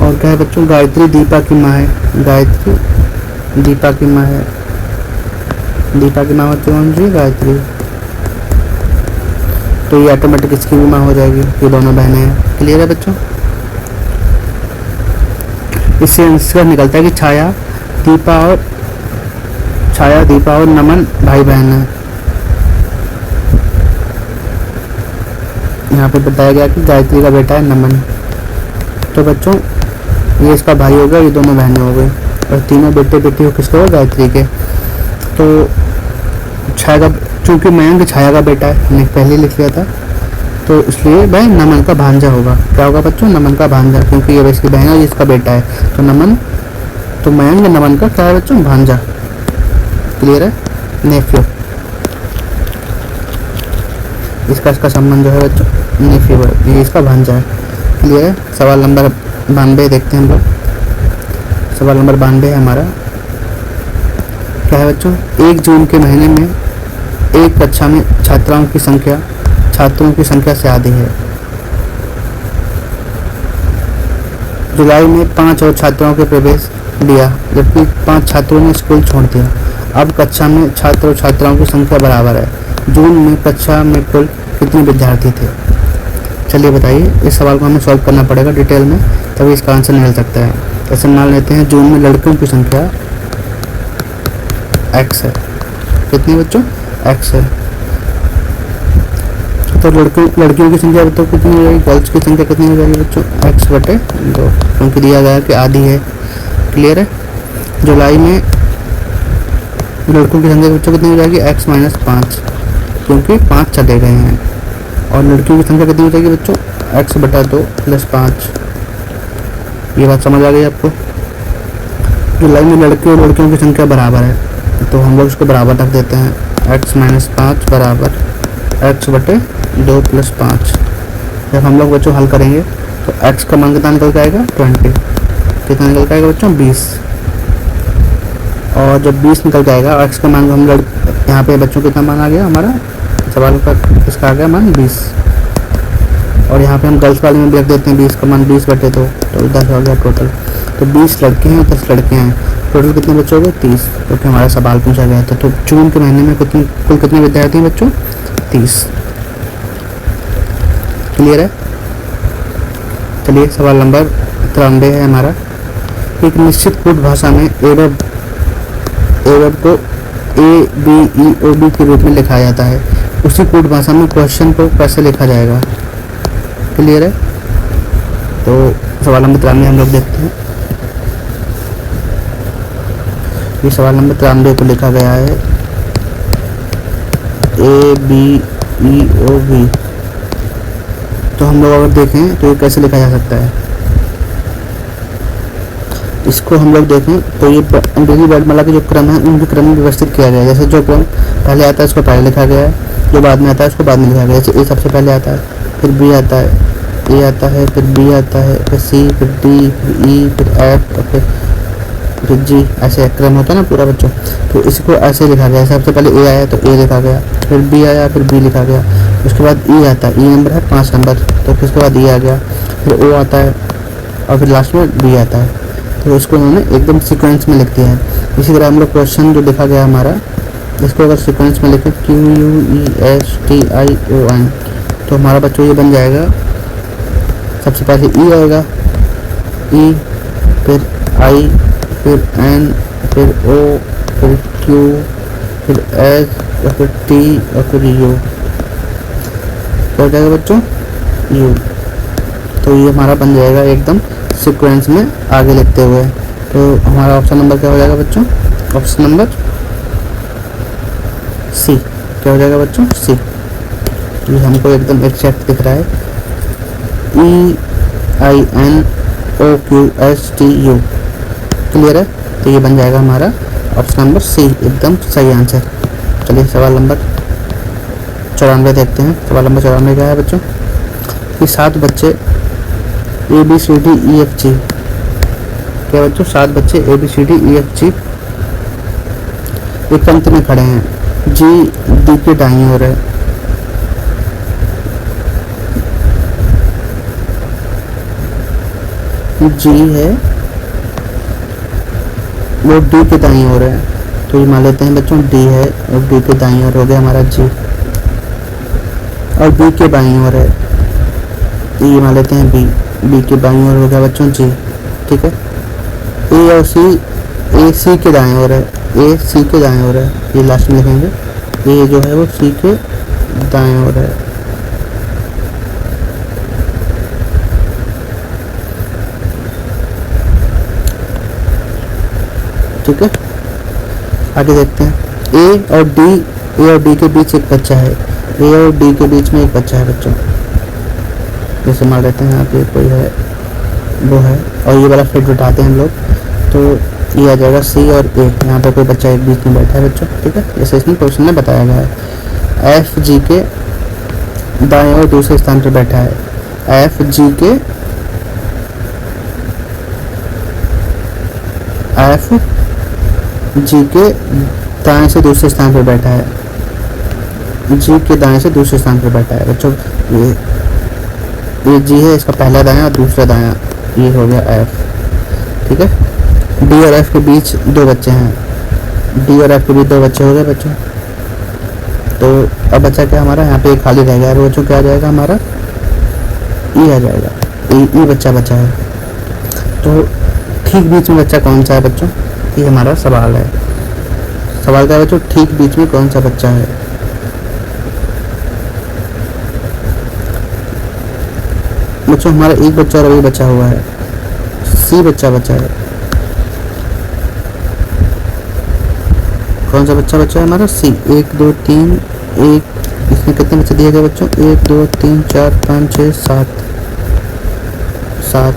A: और क्या है बच्चों? गायत्री दीपा की माँ है। गायत्री दीपा की माँ है। दीपा की माँ बच्चों कौन सी? गायत्री। तो ये ऑटोमेटिक इसकी भी माँ हो जाएगी, ये दोनों बहनें हैं। क्लियर है बच्चों? इससे आंसर निकलता है कि छाया दीपा और नमन भाई बहन है। यहाँ पे बताया गया कि गायत्री का बेटा है नमन, तो बच्चों ये इसका भाई हो गया, ये दोनों बहनें हो गई, और तीनों बेटे बेटी हो किसके हो? गायत्री के। तो छाया का, चूंकि मयंक छाया का बेटा है, हमने पहले लिख लिया था, तो इसलिए वह नमन का भांजा होगा। क्या होगा बच्चों? नमन का भांजा, क्योंकि ये इसकी बहन है, इसका बेटा है, तो नमन, तो मयंक नमन का क्या है बच्चों? भांजा। क्लियर है? नेफ्यू। इसका संबंध जो है बच्चों नेफ्यू है, ये इसका भांजा है। क्लियर है? सवाल नंबर 92 देखते हैं हम लोग। सवाल नंबर 92 है हमारा, क्या है बच्चों? 1 जून के महीने में एक कक्षा में छात्रों की संख्या से आधी है। जुलाई में 5 और छात्रों के प्रवेश दिया, जबकि 5 छात्रों ने स्कूल छोड़ दिया। अब कक्षा में छात्र और छात्राओं की संख्या बराबर है। जून में कक्षा में कुल कितने विद्यार्थी थे? चलिए बताइए। इस सवाल को हमें सॉल्व करना पड़ेगा डिटेल में, तभी इसका आंसर निकल सकता है। जैसे मान लेते हैं जून में लड़कियों की संख्या x है। कितनी बच्चों? x है। तो लड़कियों की संख्या तो कितनी हो जाएगी? गर्ल्स की संख्या कितनी हो जाएगी बच्चों? x/2, क्योंकि दिया गया कि आधी है। क्लियर है? जुलाई में लड़कों की संख्या बच्चों कितनी हो जाएगी? x-5, क्योंकि 5 चले गए हैं। और लड़कियों की संख्या कितनी हो जाएगी बच्चों? x/2 + 5। ये बात समझ आ गई आपको? जुलाई में लड़के और लड़कियों की संख्या बराबर है, तो हम लोग इसको बराबर रख देते हैं। x-5 बराबर x/2 + 5। जब हम लोग बच्चों हल करेंगे तो x का मान कितना निकल के आएगा? 20। कितना निकल के आएगा बच्चों? 20। और जब 20 निकल जाएगा और x का मान हम यहाँ पे बच्चों कितना मान आ गया हमारा? सवाल का इसका आ गया मान 20। और यहाँ पे हम गर्ल्स वाले में भी रख देते हैं 20 का मान 20/2 तो 10 हो गया टोटल। तो 20 लड़के हैं 10 लड़के हैं, टोटल कितने बच्चे हो गए 30, क्योंकि हमारा सवाल पूछा गया था। तो जून के महीने में कुल कितने विद्यार्थी हैं बच्चों 30। क्लियर है। चलिए सवाल नंबर 93 है हमारा। एक निश्चित कूट भाषा में एवब को ABEOB के रूप में लिखा जाता है, उसी कूट भाषा में क्वेश्चन को कैसे लिखा जाएगा। क्लियर है। तो सवाल नंबर 93 हम लोग देखते हैं। ये सवाल नंबर 93 को लिखा गया है ABEOB। तो हम लोग अगर देखें तो ये कैसे लिखा जा सकता है, इसको हम लोग देखें तो ये अंग्रेजी वर्णमाला के जो क्रम है उनके क्रम में व्यवस्थित किया गया है। जैसे जो क्रम पहले आता है उसको पहले लिखा गया है, जो बाद में आता है उसको बाद में लिखा गया है। जैसे ए सबसे पहले आता है, फिर बी आता है, ए आता है, फिर बी आता है, फिर सी, फिर डी, फिर ई, फिर एफ और फिर जी, ऐसे क्रम होता है ना पूरा बच्चों। तो इसको ऐसे लिखा गया है, सबसे पहले ए आया तो ए लिखा गया, फिर बी आया फिर बी लिखा गया, उसके बाद ई आता है, ई नंबर है 5 नंबर, तो फिर उसके बाद ई आ गया, फिर ओ आता है और फिर लास्ट में बी आता है। तो इसको उन्होंने एकदम सीक्वेंस में लिख दिया है। इसी तरह हम लोग क्वेश्चन जो लिखा गया हमारा, इसको अगर सीक्वेंस में लिखें QUESTION तो हमारा बच्चों ये बन जाएगा। सबसे पहले ई आएगा, ई, फिर आई, फिर एन, फिर ओ, फिर क्यू, फिर एस और फिर टी और फिर यू। क्या हो जाएगा बच्चों यू। तो ये हमारा बन जाएगा एकदम सीक्वेंस में आगे लिखते हुए। तो हमारा ऑप्शन नंबर क्या हो जाएगा बच्चों, ऑप्शन नंबर सी। क्या हो जाएगा बच्चों सी। ये हमको एकदम एग्जैक्ट दिख रहा है, EINOQSTU। क्लियर है। तो ये बन जाएगा हमारा ऑप्शन नंबर सी, एकदम सही आंसर। चलिए सवाल नंबर 94 देखते हैं। सवाल नंबर 94 क्या है बच्चों कि 7 बच्चे ABCDEFG। क्या बच्चों 7 बच्चे ABCDEFG एक पंक्ति में खड़े हैं, जी डी के दाईं ओर है, जी है वो डी के दाईं ओर है। तो ये मान लेते हैं बच्चों डी है और डी के दाईं ओर हो गया हमारा जी, और बी के बाईं ओर है, ये मान लेते हैं बी, बी के बाईं ओर हो गया बच्चों जी। ठीक है। ए और सी, ए सी के दाएं ओर है, ए सी के दाएं ओर है, ये लास्ट में लिखेंगे। ए जो है वो सी के दाएं ओर है। ठीक है। आगे देखते हैं। ए और डी के बीच एक बच्चा है, ए और डी के बीच में एक बच्चा है बच्चों। जैसे मान लेते हैं यहाँ पे कोई है वो है, और ये वाला फिट उठाते हैं हम लोग, तो ये आ जाएगा सी और ए। यहाँ पे कोई बच्चा एक बीच में बैठा है बच्चों। ठीक है। जैसे इसमें क्वेश्चन में बताया गया है, एफ जी के दाएं और दूसरे स्थान पर बैठा है, एफ जी के दाएं से दूसरे स्थान पर बैठा है, जी के दाएं से दूसरे स्थान पर बैठा है बच्चों। ये जी है, इसका पहला दायां और दूसरा दायां, ये हो गया एफ। ठीक है। डी और एफ के बीच 2 बच्चे हैं, डी और एफ के बीच 2 बच्चे हो गए बच्चों। तो अब बच्चा क्या हमारा यहाँ पे खाली रह गया बच्चों, क्या आ जाएगा हमारा ई आ जाएगा, ई बच्चा बचा है। तो ठीक बीच में बच्चा कौन सा है बच्चों, ये हमारा सवाल है। सवाल क्या है बच्चों, ठीक बीच में कौन सा बच्चा है। बच्चों हमारा एक बच्चा और अभी बचा हुआ है, सी बच्चा बचा है। कौन सा बच्चा बचा है हमारा सी। 1 2 3 1, इसमें कितने बच्चे दिए गए बच्चों, 1 2 3 4 5 6 7 7,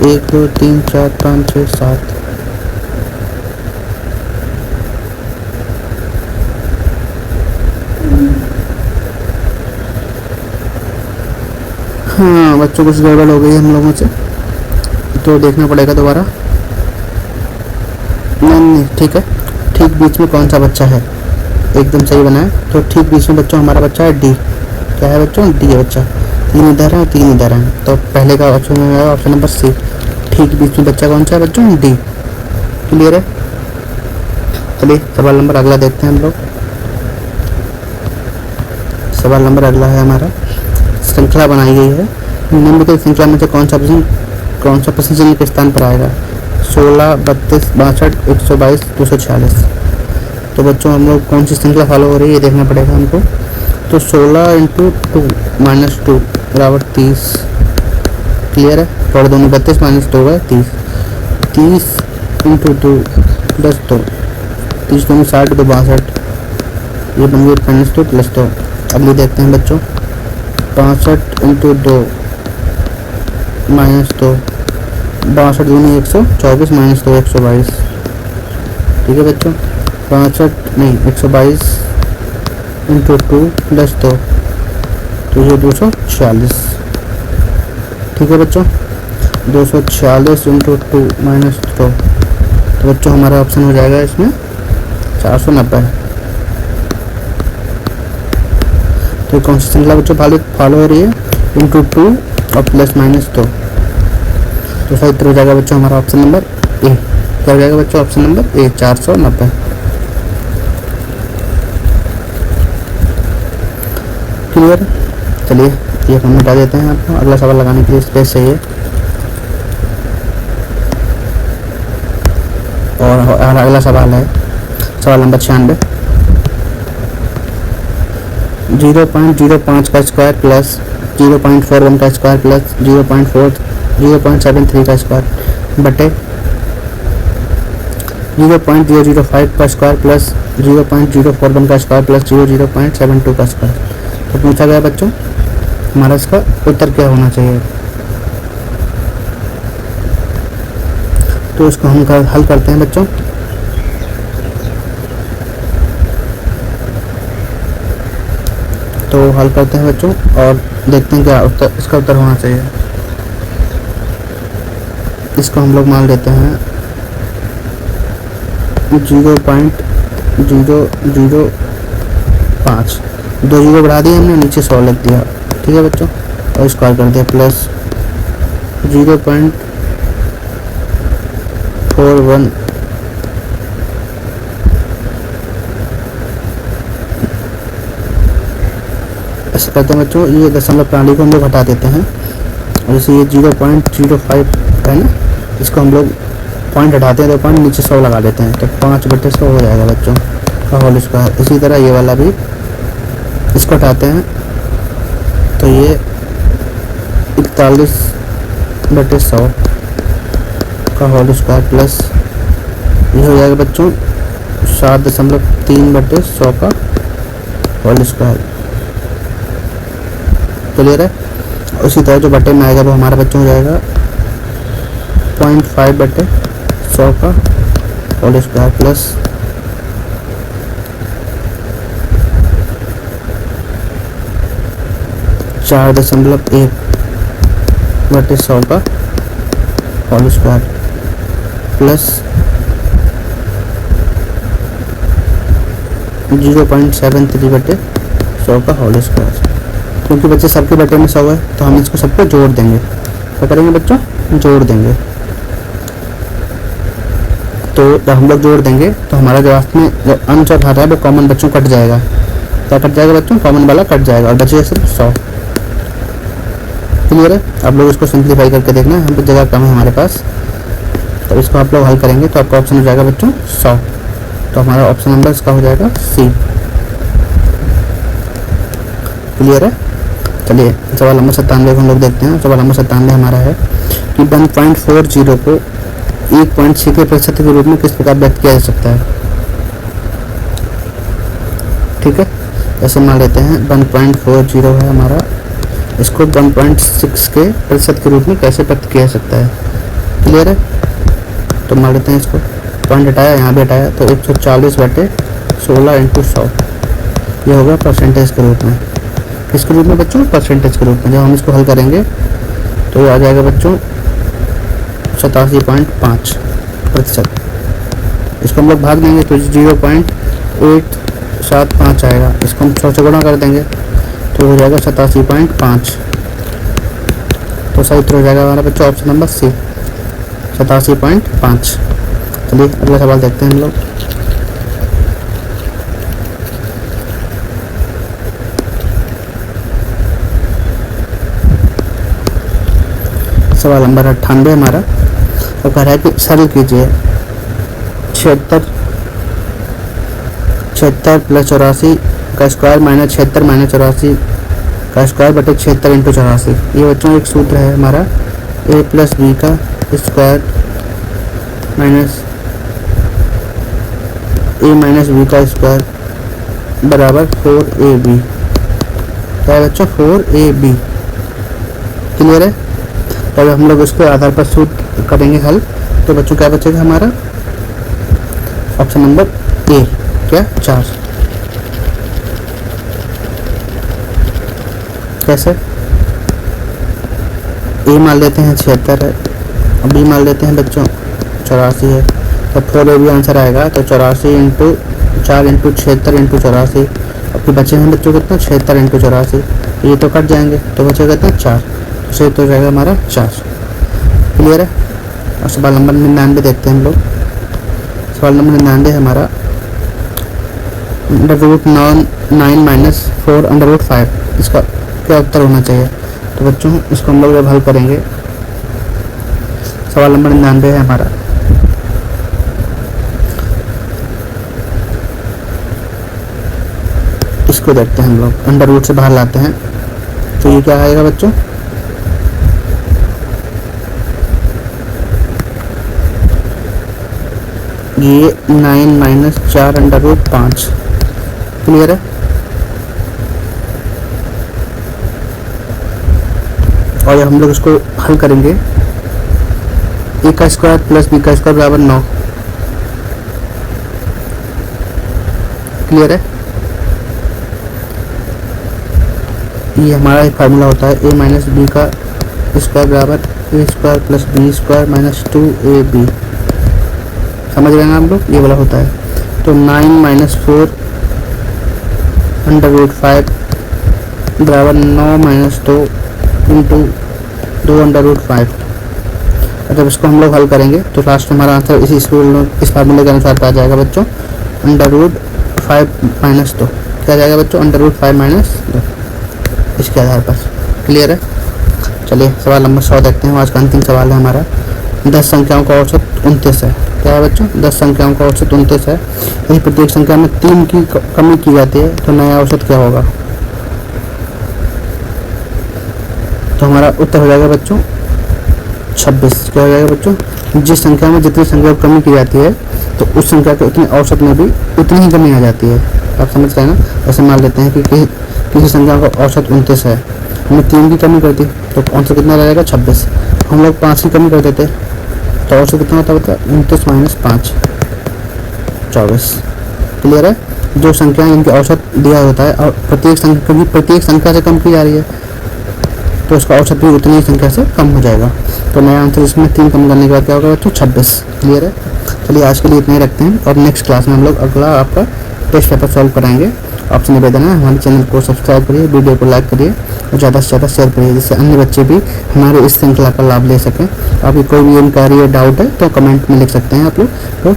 A: 1 2 3 4 5 6 7। हाँ बच्चों कुछ गड़बड़ हो गई है हम लोगों से, तो देखना पड़ेगा दोबारा। नहीं ठीक है। ठीक बीच में कौन सा बच्चा है, एकदम सही बना है। तो ठीक बीच में बच्चों हमारा बच्चा है डी। क्या है बच्चों, डी है बच्चा। 3 इधर है और 3 इधर है, तो पहले का ऑप्शन में आएगा ऑप्शन नंबर सी। ठीक बीच में बच्चा कौन सा है बच्चों? डी। क्लियर है? चलिए सवाल नंबर अगला देखते हैं हम लोग। सवाल नंबर अगला है हमारा, श्रृंखला बनाई गई है, निम्नलिखित श्रृंखला में से कौन सा प्रश्न चिन्ह के स्थान पर आएगा? 16, 32, 62, 122, 246। तो बच्चों हम लोग कौन सी श्रृंखला फॉलो हो रही है ये देखना पड़ेगा हमको। तो 16 इंटू 2 माइनस 2 बराबर 30। क्लियर है? थोड़ा दोनों 32 माइनस 2 है 30। 30 इंटू 2 प्लस 2, 30 दोनों 60 2 62, ये बन गई माइनस 2 प्लस 2। अगली देखते हैं बच्चों, 65 इंटू 2 माइनस 2, 62 दूनी 124 माइनस 2 122। ठीक है बच्चों, 122 इंटू 2 प्लस 2, तो ये 246। ठीक है बच्चों, 246 इंटू 2 माइनस 2, तो बच्चों हमारा ऑप्शन हो जाएगा इसमें 490। तो कौन सी श्रृंखला बच्चों फॉलो हो रही है? इंटू 2 और प्लस माइनस 2, तो सही उत्तर हो जाएगा बच्चों हमारा ऑप्शन नंबर ए। क्या हो जाएगा बच्चों? Option number A 490। क्लियर? चलिए ये हम मिटा देते हैं आपको, अगला सवाल लगाने के लिए स्पेस चाहिए। और अगला सवाल है सवाल नंबर 96, 0.05 का स्क्वायर प्लस 0.41 का स्क्वायर प्लस 0.73 का स्क्वायर बटे 0.005 का स्क्वायर प्लस 0.041 का स्क्वायर प्लस 0.72 का स्क्वायर। तो पूछा गया बच्चों हमारा इसका उत्तर क्या होना चाहिए? तो इसको हम हल करते हैं बच्चों। तो हल करते हैं बच्चों और देखते हैं क्या उत्तर इसका उत्तर होना चाहिए। इसको हम लोग मान लेते हैं 0.005, 2 जीरो बढ़ा दिए हमने, नीचे 100 लिख दिया। ठीक है बच्चों, और स्क्वायर कर दिया प्लस 0.41 ऐसे करते हैं बच्चों। ये दशमलव प्रणाली को हम लोग हटा देते हैं और जैसे ये 0.05 है ना, इसको हम लोग पॉइंट हटाते हैं तो पॉइंट नीचे 100 लगा देते हैं, तो 5/100 हो जाएगा बच्चों का होल स्क्वायर। इसी तरह ये वाला भी इसको हटाते हैं तो ये 41/100 का होल स्क्वायर प्लस ये हो जाएगा बच्चों 7.3/100 का होल स्क्वायर। क्लियर है? उसी तरह जो बटे में आएगा वो हमारा बच्चों हो जाएगा 0.5/100 का होल स्क्वायर प्लस 4.1/100 का होल स्क्वायर प्लस 0.73/100 का होल स्क्वायर। क्योंकि बच्चे सबके बटे में 100 है तो हम इसको सबको जोड़ देंगे। क्या करेंगे बच्चों? जोड़ देंगे। तो जब हम लोग जोड़ देंगे तो हमारा जो लास्ट में जो अंश और हर है वो कॉमन बच्चों कट जाएगा। क्या कट जाएगा बच्चों? कॉमन वाला कट जाएगा और बचेगा सिर्फ 100। क्लियर है? आप लोग इसको सिंप्लीफाई करके देखना, यहाँ पर जगह कम है हमारे पास, तो इसको आप लोग हल करेंगे तो आपका ऑप्शन हो जाएगा बच्चों 100। तो हमारा ऑप्शन नंबर इसका हो जाएगा सी। क्लियर है? चलिए सवाल नंबर 97 को हम लोग देखते हैं। सवाल नंबर 97 हमारा है कि 1.40 को 1.6 के प्रतिशत के रूप में किस प्रकार व्यक्त किया जा सकता है? ठीक है, ऐसे मान लेते हैं 1.40 है हमारा, इसको 1.6 के प्रतिशत के रूप में कैसे व्यक्त किया जा सकता है? क्लियर है? तो मान लेते हैं इसको, पॉइंट हटाया, यहाँ भी हटाया, तो 140/16 × 100 ये होगा परसेंटेज के रूप में। किसके रूप में बच्चों? परसेंटेज के रूप में। जब हम इसको हल करेंगे तो ये आ जाएगा बच्चों 87.5%। इसको हम लोग भाग देंगे तो 0.875 आएगा। इसको हम 100 से गुणा कर देंगे तो हो जाएगा 87.5। तो सही उत्तर हो जाएगा हमारा बच्चों ऑप्शन नंबर सी, 87.5। चलिए अगला सवाल देखते हैं हम लोग। सवाल नंबर 98 हमारा, तो कह रहा है कि सरल कीजिए 76 प्लस 84 का स्क्वायर माइनस 76 माइनस 84 का स्क्वायर बटे 76 इंटू 84। ये बच्चों एक सूत्र है हमारा, a प्लस बी का square minus a minus B का स्क्वायर बराबर 4ab। क्या है बच्चों? 4ab। क्लियर है? तब हम लोग इसके आधार पर सूत्र करेंगे हल। तो बच्चों क्या बचेगा हमारा? ऑप्शन नंबर ए, क्या 4। कैसे? ए मान लेते हैं 76 है, और बी मान लेते हैं बच्चों 84 है, तो 4ab आंसर आएगा। तो 84 इंटू 4 इंटू 76 इंटू 84, और फिर बचे हैं बच्चों कितना? 76 इंटू 84, ये तो कट जाएंगे, तो बचेगा कितना? 4। सही तो जाएगा हमारा 4। क्लियर है? और सवाल नंबर 99 देखते हैं हम लोग। सवाल नंबर 99 है हमारा, √9 माइनस 4√5, इसका क्या उत्तर होना चाहिए? तो बच्चों इसको हम लोग जब हल करेंगे, सवाल नंबर 99 है हमारा, इसको देखते हैं हम लोग, अंडर रूट से बाहर लाते हैं, तो ये क्या आएगा बच्चों? ये 9 माइनस 4√5। क्लियर है? और हम लोग इसको हल करेंगे, ए का स्क्वायर प्लस बी का स्क्वायर बराबर 9। क्लियर है? ये हमारा एक फार्मूला होता है, ए माइनस बी का स्क्वायर बराबर A square plus B square minus 2ab। समझ रहे हैं आप लोग? ये वाला होता है। तो 9 माइनस 4√5 बराबर 9 माइनस 2 इंटू 2√5। और जब इसको हम लोग हल करेंगे तो लास्ट हमारा आंसर इस फार्मूले के अनुसार आ जाएगा बच्चों, √5 माइनस 2। क्या जाएगा बच्चों? √5 माइनस 2, इसके आधार पर। क्लियर है? चलिए सवाल नंबर 100 देखते हैं। आज का अंतिम सवाल है हमारा, 10 संख्याओं का औसत 29 है। क्या है बच्चों? 10 संख्याओं का औसत 29 है। यदि प्रत्येक संख्या में 3 की कमी की जाती है तो नया औसत क्या होगा? तो हमारा उत्तर हो जाएगा बच्चों 26। क्या हो जाएगा बच्चों? जिस संख्या में जितनी संख्या की कमी की जाती है तो उस संख्या के उतने औसत में भी उतनी ही कमी आ जाती है। आप समझ रहे हैं ना? ऐसे मान लेते हैं कि किसी संख्या का औसत 29 है, हमने 3 की कमी कर दी तो औसत कितना रहेगा? 26। हम लोग 5 की कमी कर देते तो औसत कितना होता है? 29 माइनस 5, 24। क्लियर है? जो संख्या इनके औसत दिया होता है और प्रत्येक संख्या से कम की जा रही है तो उसका औसत भी उतनी संख्या से कम हो जाएगा। तो नया आंसर इसमें 3 कम करने के बाद क्या होगा बच्चों? 26। क्लियर है? चलिए आज के लिए इतना ही रखते हैं, और नेक्स्ट क्लास में हम लोग अगला आपका टेस्ट पेपर सॉल्व कराएंगे। आपसे निवेदन है हमारे चैनल को सब्सक्राइब करिए, वीडियो को लाइक करिए और ज़्यादा से ज़्यादा शेयर करिए, जिससे अन्य बच्चे भी हमारे इस श्रृंखला का लाभ ले सकें। आपकी कोई भी इंक्वायरी या डाउट है तो कमेंट में लिख सकते हैं आप लोग, तो